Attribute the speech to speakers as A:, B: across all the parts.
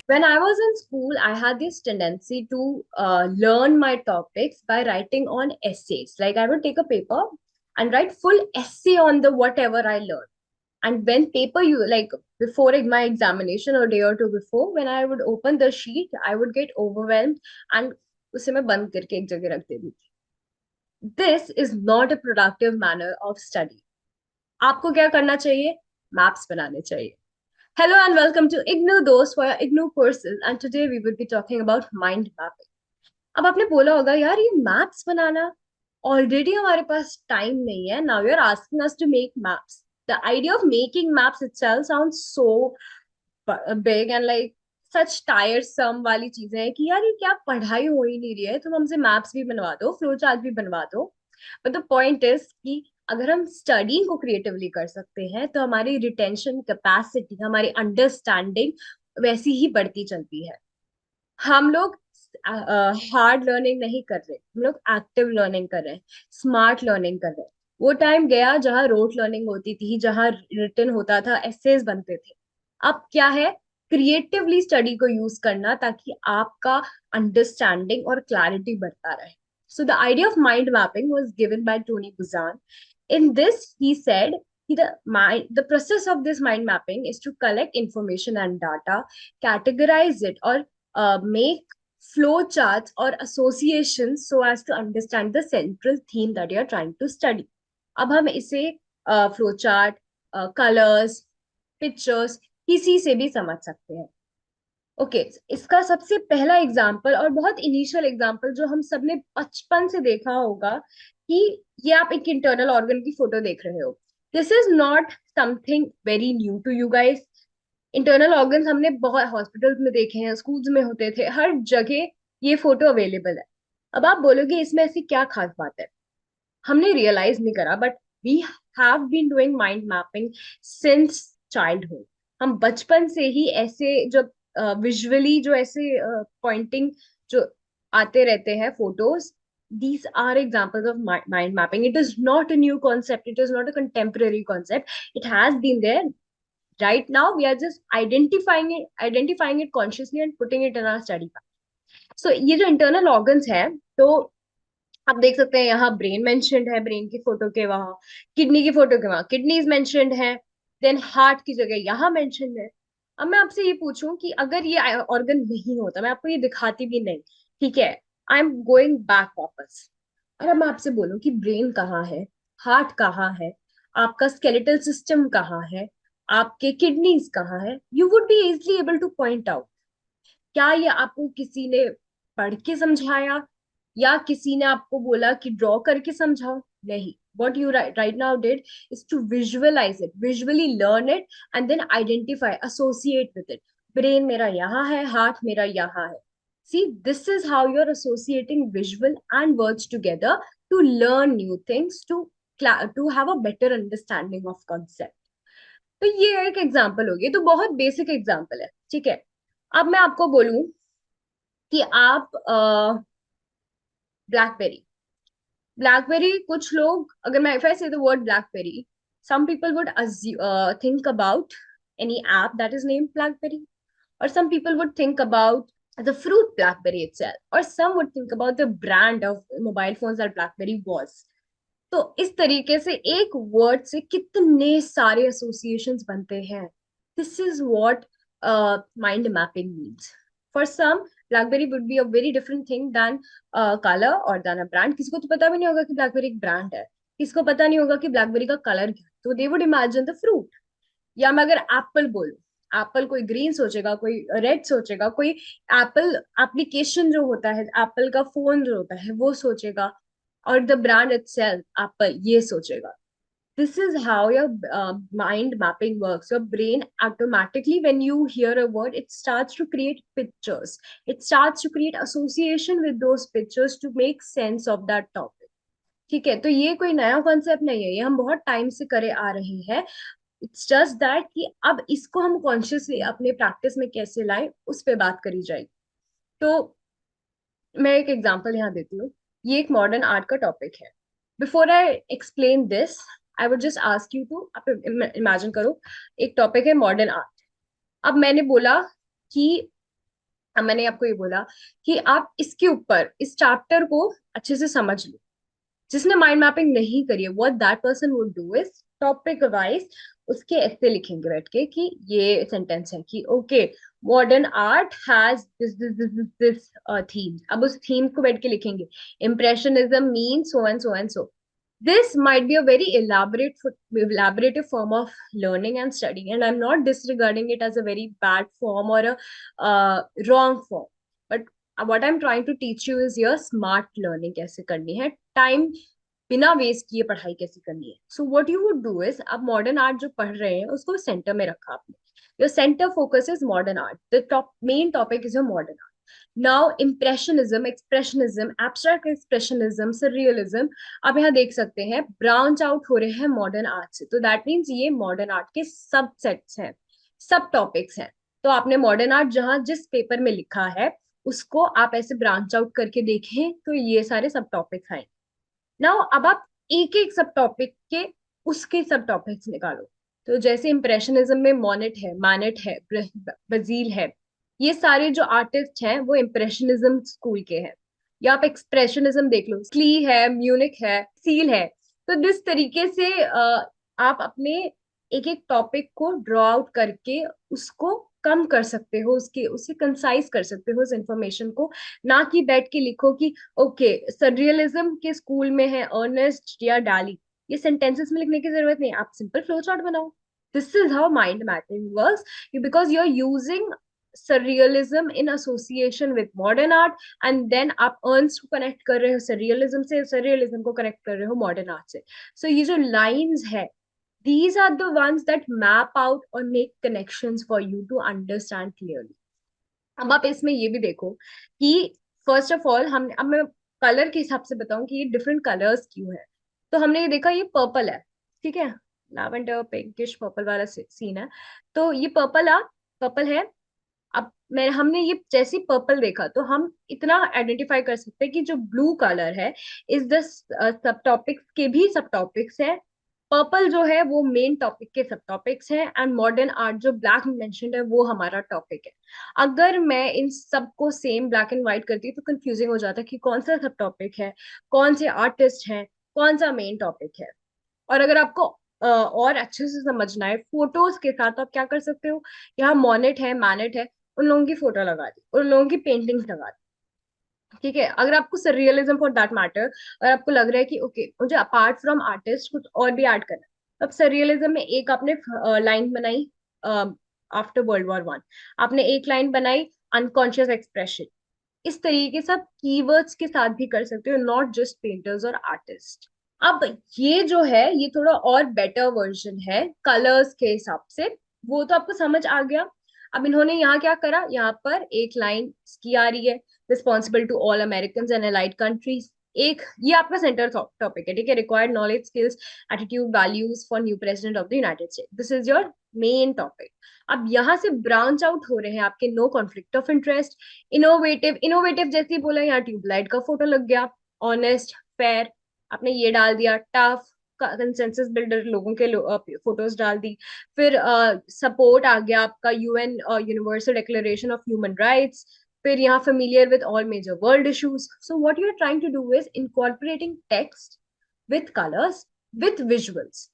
A: When I was in school, I had this tendency to learn my topics by writing on essays. Like I would take a paper and write full essay on the whatever I learned. And when paper you like before my examination or day or two before, when I would open the sheet, I would get overwhelmed and उसे मैं बंद करके एक जगह रख देती थी. This is not a productive manner of study. आपको क्या करना चाहिए? मैप्स बनाने चाहिए. Hello and welcome to IGNOU Dos for your IGNOU courses, and today we will be talking about mind mapping. अब आपने बोला होगा यार ये मैप्स बनाना ऑलरेडी हमारे पास टाइम नहीं है. Now you are asking us to make maps. The idea of making maps itself sounds so big and like such tiresome वाली चीजें हैं कि यार ये क्या पढ़ाई हो ही नहीं रही है, तुम हमसे मैप्स भी बनवा दो, फ्लो चार्ट भी बनवा दो. बट द पॉइंट इज कि अगर हम स्टडी को क्रिएटिवली कर सकते हैं तो हमारी रिटेंशन कैपेसिटी, हमारी अंडरस्टैंडिंग वैसी ही बढ़ती चलती है. हम लोग हार्ड लर्निंग नहीं कर रहे, हम लोग एक्टिव लर्निंग कर रहे हैं, स्मार्ट लर्निंग कर रहे हैं. वो टाइम गया जहां रोट लर्निंग होती थी, जहां रिटन होता था, एसेज बनते थे. अब क्या है? क्रिएटिवली स्टडी को यूज करना ताकि आपका अंडरस्टैंडिंग और क्लैरिटी बढ़ता रहे. So the idea of mind mapping was given by Tony Buzan. In this, he said the process of this mind mapping is to collect information and data, categorize it, or make flow charts or associations so as to understand the central theme that you are trying to study. अब हम इसे flow chart, colours, pictures किसी से भी समझ सकते हैं. Okay, इसका सबसे पहला एग्जाम्पल और बहुत इनिशियल एग्जाम्पल जो हम सबने बचपन से देखा होगा कि ये आप एक इंटरनल ऑर्गन की फोटो देख रहे हो. This is not something very new to you guys. Internal organs हमने बहुत हॉस्पिटल्स में देखे हैं, स्कूल्स में होते थे, हर जगह ये फोटो अवेलेबल है. अब आप बोलोगे इसमें ऐसी क्या खास बात है? हमने रियलाइज नहीं करा but we have been doing mind mapping since childhood. हम बचपन से ही ऐसे जब विजुअली जो ऐसे पॉइंटिंग जो आते रहते हैं photos, these are examples of mind mapping. It is not a new concept, it is not a contemporary concept, it has been there. Right now we are just identifying it consciously and putting it in our study path. So ये जो internal organs है, तो आप देख सकते हैं यहाँ brain mentioned है, ब्रेन की फोटो के वहां, किडनी की फोटो के वहां किडनीज मेंशन्ड है, देन हार्ट की जगह यहाँ मेंशन्ड है. अब मैं आपसे ये पूछूं कि अगर ये ऑर्गन नहीं होता, मैं आपको ये दिखाती भी नहीं, ठीक है, आई एम गोइंग बैक वापस, और अब मैं आपसे बोलूं कि ब्रेन कहाँ है, हार्ट कहाँ है, आपका स्केलेटल सिस्टम कहाँ है, आपके किडनीज कहाँ है, you would be easily able two point out. क्या ये आपको किसी ने पढ़ के समझाया या किसी ने आपको बोला कि ड्रॉ करके समझाओ? नहीं. what you right now did is to visualize it, visually learn it, and then identify, associate with it. Brain मेरा यहाँ है, हार्ट मेरा यहाँ है. See, this is how you're associating visual and words together to learn new things, to have a better understanding of concept. तो ये एक example होगी, तो बहुत बेसिक एग्जाम्पल है, ठीक है. अब मैं आपको बोलूं कि आप ब्लैकबेरी, कुछ लोग, अगर मैं इफ आई से the word blackberry, some people would think about any app that is named blackberry, or some people would think about the fruit blackberry itself, or some would think about the brand of mobile phones that blackberry was. तो इस तरीके से एक word से कितने सारे associations बनते हैं. This is what mind mapping means. For some, blackberry would be a very different thing than colour और देन अ ब्रांड. किसी को तो पता भी नहीं होगा कि ब्लैकबेरी एक ब्रांड है, किसी को पता नहीं होगा कि ब्लैकबेरी का कलर क्या है, तो they would imagine the fruit. या मैं अगर एप्पल बोलूं, एप्पल कोई ग्रीन सोचेगा, कोई रेड सोचेगा, कोई एप्पल एप्लीकेशन जो होता है, एप्पल का फोन जो होता है वो सोचेगा, और द ब्रांड इटसेल्फ एप्पल ये सोचेगा. This is how your mind mapping works. Your brain automatically, when you hear a word, it starts to create pictures. It starts to create association with those pictures to make sense of that topic. ठीक है, तो ये कोई नया concept नहीं है, ये हम बहुत टाइम से करे आ रहे हैं. इट्स जस्ट दैट कि अब इसको हम कॉन्शियसली अपने प्रैक्टिस में कैसे लाएं, उस पर बात करी जाएगी. तो मैं एक एग्जांपल यहाँ देती हूँ. ये एक मॉडर्न आर्ट का टॉपिक है. Before I explain this, I would just ask you to, आप इमेजिन करो एक टॉपिक है मॉडर्न आर्ट. अब मैंने बोला कि अब मैंने आपको ये बोला कि आप इसके ऊपर इस चैप्टर को अच्छे से समझ लो। जिसने माइंड मैपिंग नहीं करी है, what that person would do is topic wise उसके ऐसे लिखेंगे बैठ के कि ये सेंटेंस है कि okay, modern art has this this this this this theme. अब उस थीम को बैठ के लिखेंगे, impressionism mean so and so and so. This might be a very elaborative form of learning and studying, and I'm not disregarding it as a very bad form or a wrong form. But what I'm trying to teach you is your smart learning कैसे करनी है, time बिना waste किए पढ़ाई कैसे करनी है। सो what you would do is, आप मॉडर्न आर्ट जो पढ़ रहे हैं उसको सेंटर में रखा आपने। Your centre focus is modern art, the top main topic is your modern art. Now impressionism, expressionism, abstract expressionism, surrealism, आप यहाँ देख सकते हैं ब्रांच आउट हो रहे हैं मॉडर्न आर्ट से। तो दैट मीन्स ये मॉडर्न आर्ट के सब सेट्स हैं, सब टॉपिक्स हैं। तो आपने मॉडर्न आर्ट जहां जिस पेपर में लिखा है उसको आप ऐसे ब्रांच आउट करके देखें तो ये सारे सब टॉपिक्स आए। नाउ अब आप एक एक सब टॉपिक के उसके सब टॉपिक्स निकालो। तो जैसे इंप्रेशनिज्म में मोनेट है, मैनेट है, बजील है, ये सारे जो आर्टिस्ट हैं वो इंप्रेशनिज्म स्कूल के हैं। या आप एक्सप्रेशनिज्म देख लो, स्ली है, म्यूनिक है, सील है। तो जिस तरीके से आप अपने एक एक टॉपिक को ड्रॉ आउट करके उसको कम कर सकते हो, उसके उसे कंसाइज कर सकते हो उस इंफॉर्मेशन को। ना कि बैठ के लिखो कि ओके सररियलिज्म के स्कूल में है अर्नेस्ट या डाली, ये सेंटेंसेस में लिखने की जरूरत नहीं, आप सिंपल फ्लो चार्ट बनाओ। This is how mind mapping works, because you are using surrealism in association with modern art, and then आप अर्न्स को कनेक्ट कर रहे हो surrealism से, surrealism को कनेक्ट कर रहे हो modern art से। so ये जो lines है, these are the ones that map out or make connections for you to understand clearly। अब आप इसमें ये भी देखो कि फर्स्ट ऑफ ऑल हम, अब मैं कलर के हिसाब से बताऊं कि ये डिफरेंट कलर्स क्यों है। तो हमने ये देखा ये पर्पल है, ठीक है, लैवेंडर पिंकिश पर्पल वाला सीन है। तो ये पर्पल है। अब मैं हमने ये जैसे पर्पल देखा तो हम इतना आइडेंटिफाई कर सकते हैं कि जो ब्लू कलर है इस द सब टॉपिक्स के भी सब टॉपिक्स है। पर्पल जो है वो मेन टॉपिक के सब टॉपिक्स हैं, एंड मॉडर्न आर्ट जो ब्लैक मेंशन्ड है वो हमारा टॉपिक है। अगर मैं इन सबको सेम ब्लैक एंड व्हाइट करती तो कंफ्यूजिंग हो जाता कि कौन सा सब टॉपिक है, कौन से आर्टिस्ट हैं, कौन सा मेन टॉपिक है। और अगर आपको और अच्छे से समझना है फोटोज के साथ, आप क्या कर सकते हो, यहाँ मोनेट है, मैनेट है, उन लोगों की फोटो लगा दी, उन लोगों की पेंटिंग्स लगा दी। ठीक है, अगर आपको सररियलिज्म फॉर दैट मैटर, अगर आपको लग रहा है कि ओके मुझे अपार्ट फ्रॉम आर्टिस्ट कुछ और भी ऐड करना है, तो अब सररियलिज्म में एक आपने लाइन बनाई आफ्टर वर्ल्ड वॉर 1, आपने एक लाइन बनाई अनकॉन्शियस एक्सप्रेशन। इस तरीके से आप कीवर्ड्स के साथ भी कर सकते हो, नॉट जस्ट पेंटर्स और आर्टिस्ट। अब ये जो है ये थोड़ा और बेटर वर्जन है कलर्स के हिसाब से, वो तो आपको समझ आ गया। अब इन्होंने यहाँ क्या करा, यहाँ पर एक लाइन इसकी आ रही है, responsible to all American and allied countries. एक ये आपका सेंटर टॉपिक है, ठीक है, required knowledge skills attitude values for new president of the United State, this is your main topic. अब यहाँ से ब्रांच आउट हो रहे हैं आपके no conflict of interest, innovative, innovative जैसे ही बोला यहाँ ट्यूबलाइट का फोटो लग गया, ऑनेस्ट, फेयर आपने ये डाल दिया, टफ कंसेंसस बिल्डर लोगों के फोटोज डाल दी। फिर सपोर्ट आ गया आपका UN universal declaration of human rights. फिर यहाँ familiar with all major world issues. So what you are trying to do is incorporating text with colors, with visuals.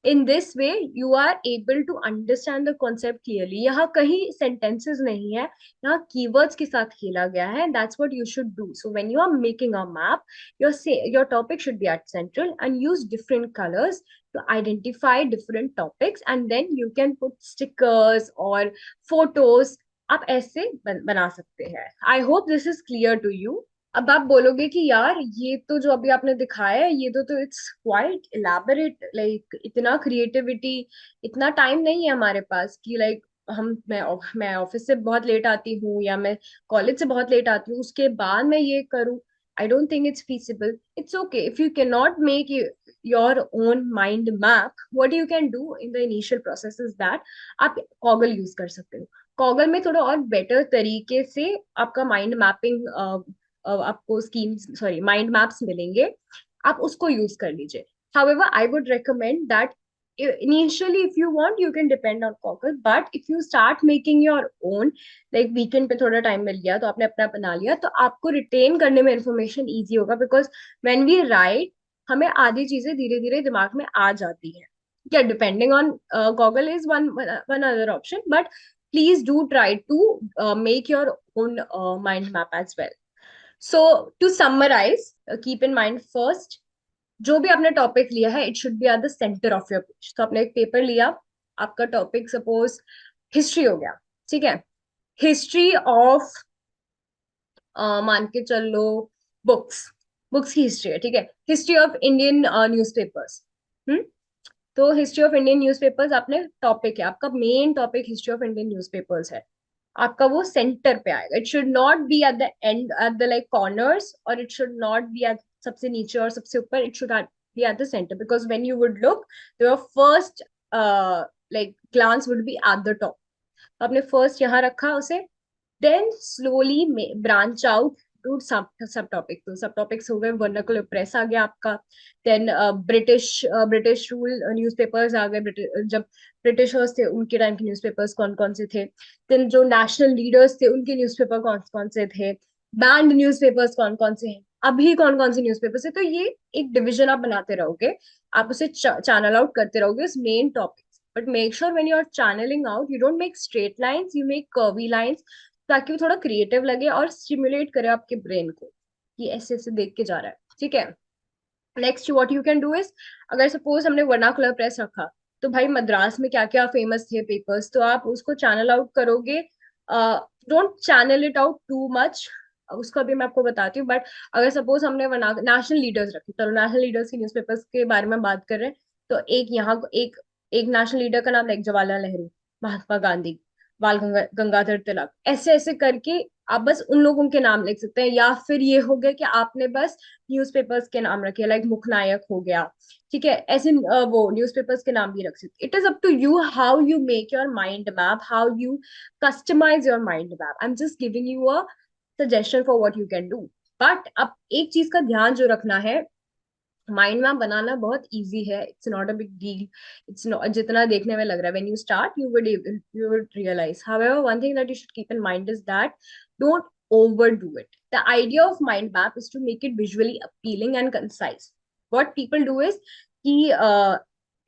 A: In this way, you are able to understand the concept clearly. यहाँ कहीं sentences नहीं है, यहाँ keywords के साथ खेला गया है. That's what you should do. So when you are making a map, your topic should be at central and use different colors to identify different topics, and then you can put stickers or photos. आप ऐसे बना सकते हैं. I hope this is clear to you. अब आप बोलोगे कि यार ये तो जो अभी आपने दिखाया है ये तो इट्स क्वाइट इलैबोरेट, लाइक इतना क्रिएटिविटी, इतना टाइम नहीं है हमारे पास कि लाइक मैं ऑफिस से बहुत लेट आती हूँ या मैं कॉलेज से बहुत लेट आती हूँ उसके बाद मैं ये करूँ। I don't think it's feasible. It's okay if you can not make your own mind map, what you can do in the initial process is that आप कॉगल यूज कर सकते हो। कॉगल में थोड़ा और बेटर तरीके से आपका माइंड मैपिंग आपको स्कीम्स सॉरी माइंड मैप्स मिलेंगे, आप उसको यूज कर लीजिए। However I would recommend that initially if you want you can depend on Kaggle, but if you start making your own, like weekend पे थोड़ा टाइम मिल गया तो आपने अपना बना लिया, तो आपको रिटेन करने में इंफॉर्मेशन इजी होगा, बिकॉज व्हेन वी राइट हमें आधी चीजें धीरे धीरे दिमाग में आ जाती है. Yeah, depending on Goggle is one other option, but please do try to make your own mind map as well. So to summarize, keep in mind first, जो भी आपने टॉपिक लिया है it should be at the centre of your page. तो आपने एक paper लिया, आपका टॉपिक सपोज हिस्ट्री हो गया, ठीक है, हिस्ट्री ऑफ मान के चल लो बुक्स, बुक्स की हिस्ट्री है, ठीक है, हिस्ट्री ऑफ इंडियन न्यूज़पेपर्स. तो हिस्ट्री ऑफ इंडियन न्यूज़पेपर्स आपने टॉपिक है, आपका main topic history of Indian newspapers है, आपका वो सेंटर पे आएगा. It should not be at the end at the like corners, और it should not be at सबसे नीचे और सबसे ऊपर. It should be at the centre, because when you would look your first like glance would be at the top. आपने first यहाँ रखा उसे, then slowly branch out to sub topic. तो सब टॉपिक्स हो गए, वर्नाकुलर प्रेस आ गया आपका, then British rule newspapers आ गए, जब ब्रिटिशर्स थे उनके टाइम के न्यूज़पेपर्स कौन कौन से थे, देन जो नेशनल लीडर्स थे उनके न्यूज़पेपर कौन कौन से थे, बैंड न्यूज़पेपर्स कौन कौन से हैं, अभी कौन कौन से न्यूज़पेपर्स है. तो ये एक डिवीजन आप बनाते रहोगे, आप उसे चैनल आउट करते रहोगे उस main topic. But make sure when you are channelling out you don't make straight lines, you make curvy lines, ताकि वो थोड़ा क्रिएटिव लगे और स्टिमुलेट करे आपके ब्रेन को कि ऐसे ऐसे देख के जा रहा है, ठीक है. Next what you can do is, अगर सपोज हमने वर्नाकुलर प्रेस रखा, तो भाई मद्रास में क्या क्या फेमस थे पेपर्स, तो आप उसको चैनल आउट करोगे. Don't channel it out too much, उसका भी मैं आपको बताती हूँ. बट अगर सपोज हमने नेशनल लीडर्स रखे, चलो नेशनल लीडर्स की न्यूज़पेपर्स के बारे में बात कर रहे हैं, तो एक यहाँ एक एक नेशनल लीडर का नाम लाइक जवाहरलाल नेहरू, महात्मा गांधी, गंगाधर तिलक, ऐसे ऐसे करके आप बस उन लोगों के नाम लिख सकते हैं. या फिर ये हो गया कि आपने बस न्यूज़पेपर्स के नाम रखे, लाइक मुखनायक हो गया, ठीक है, ऐसे वो न्यूज़पेपर्स के नाम भी रख सकते. It is up to you how you make your mind map, how you customise your mind map. I am just giving you a suggestion for what you can do. But अब एक चीज का ध्यान जो रखना है, माइंड मैप बनाना बहुत easy है, it's not a big deal, it's not जितना देखने में लग रहा है. When you start you would realize. However, one thing that you should keep in mind is that don't overdo it. The idea of mind map is to make it visually appealing and concise. What people do is कि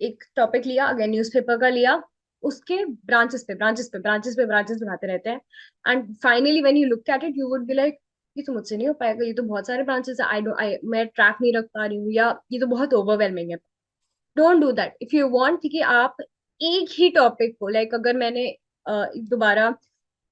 A: एक topic लिया, अगर newspaper का लिया, उसके branches बनाते रहते हैं, and finally when you look at it you would be like ये तो मुझसे नहीं हो पाएगा, ये तो बहुत सारे ब्रांचेस है, मैं ट्रैक नहीं रख पा रही हूँ, या ये तो बहुत ओवरवेलमिंग है. Don't do that. If you want कि आप एक ही टॉपिक को, लाइक अगर मैंने दोबारा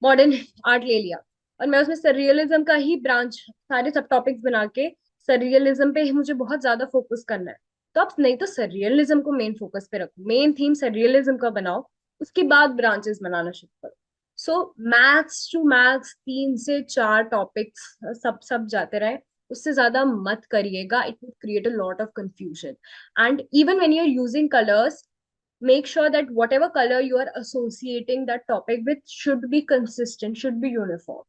A: मॉडर्न आर्ट ले लिया और मैं उसमें सररियलिज्म का ही ब्रांच सारे सब टॉपिक्स बना के सररियलिज्म पे ही मुझे बहुत ज्यादा फोकस करना है, तो आप नहीं तो सररियलिज्म को मेन फोकस पे रखो, मेन थीम सररियलिज्म का बनाओ, उसके बाद ब्रांचेस बनाना शुरू करो. सो मैक्स टू मैक्स 3 से 4 टॉपिक्स सब सब जाते रहे, उससे ज्यादा मत करिएगा. It would create a lot of confusion. And even when you're using colors, make sure that whatever color you are associating that topic with should be consistent, should be uniform.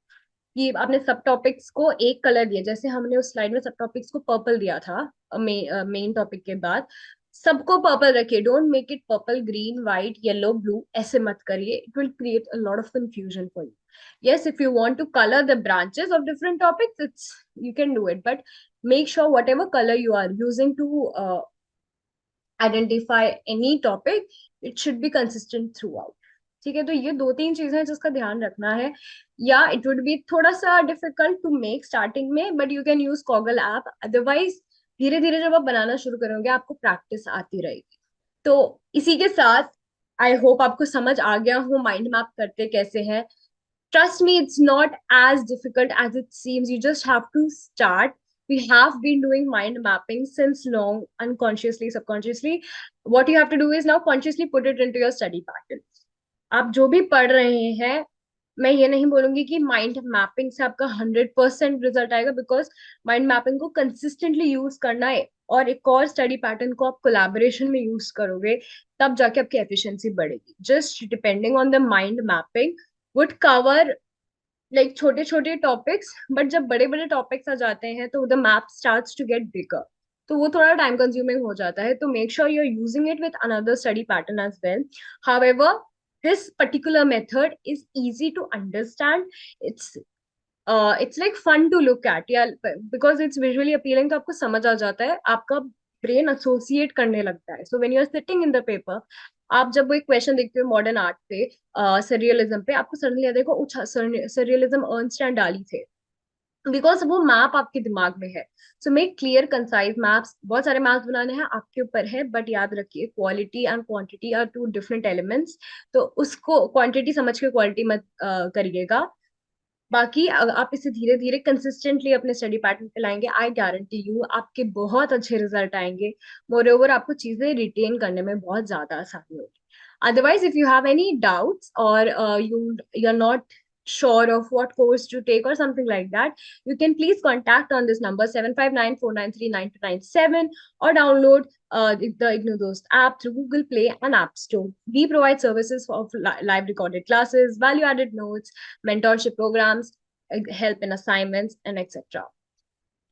A: कि आपने सब टॉपिक्स को एक colour दिया, जैसे हमने उस slide में सब टॉपिक्स को पर्पल दिया था मेन टॉपिक के बाद, सबको पर्पल रखिए. Don't make it purple green white yellow blue, ऐसे मत करिए. It will create a lot of confusion for you. Yes, if you want to color the branches of different topics, you can do it, but make sure whatever color you are using to identify any topic, it should be consistent throughout. ठीक है, तो ये 2-3 चीजें हैं जिसका ध्यान रखना है. या इट वुड बी थोड़ा सा डिफिकल्ट टू मेक स्टार्टिंग में, but you can use Coggle app. Otherwise धीरे धीरे जब आप बनाना शुरू करोगे आपको प्रैक्टिस आती रहेगी. तो इसी के साथ आई होप आपको समझ आ गया हो माइंड मैप करते कैसे हैं. Trust me, it's not as difficult as it seems. You just have to start. We have been doing mind mapping since long, unconsciously, subconsciously. What you have to do is now consciously put it into your study pattern. आप जो भी पढ़ रहे हैं, मैं ये नहीं बोलूंगी कि माइंड मैपिंग से आपका 100% रिजल्ट आएगा, बिकॉज माइंड मैपिंग को कंसिस्टेंटली यूज करना है, और एक और स्टडी पैटर्न को आप कोलैबोरेशन में यूज करोगे, तब जाके आपकी एफिशिएंसी बढ़ेगी. Just depending on the mind mapping would cover like छोटे छोटे टॉपिक्स, बट जब बड़े बड़े टॉपिक्स आ जाते हैं तो the map starts to get bigger. तो वो थोड़ा टाइम कंज्यूमिंग हो जाता है. तो make sure you are using it with another study pattern as well. However, this particular method is easy to understand. It's like fun to look at, yeah, because it's visually appealing. तो आपको समझ आ जाता है, आपका brain associate करने लगता है. So when you are sitting in the paper, आप जब वो एक क्वेश्चन देखते हो मॉडर्न आर्ट पे, सरियलिज्म पे, आपको सडनली याद आएगा, अच्छा सरियलिज्म अर्नस्ट एंड डाली थे, बिकॉज वो मैप आपके दिमाग में है. So make clear concise maps. बहुत सारे मैप्स बनाने हैं, आपके ऊपर है, बट याद रखिए quality and quantity are two different elements. तो उसको क्वांटिटी समझ के क्वालिटी मत करिएगा. बाकी आप इसे धीरे धीरे कंसिस्टेंटली अपने स्टडी पैटर्न पे लाएंगे, आई गारंटी यू आपके बहुत अच्छे रिजल्ट आएंगे. मोर ओवर, आपको चीजें रिटेन करने में बहुत ज्यादा आसानी होगी. Otherwise, if you have any doubts, or you're not sure of what course to take or something like that, you can please contact on this number 7594939297, or download the IgnoDost app through Google Play and App Store. We provide services of live recorded classes, value-added notes, mentorship programs, help in assignments, and etc.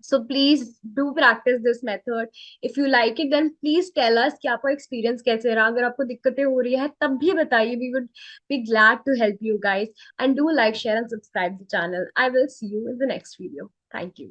A: So please do practice this method. If you like it, then please tell us कि आपका experience कैसे रहा. अगर आपको दिक्कतें हो रही है तब भी बताइए. We would be glad to help you guys. And do like, share, and subscribe the channel. I will see you in the next video. Thank you.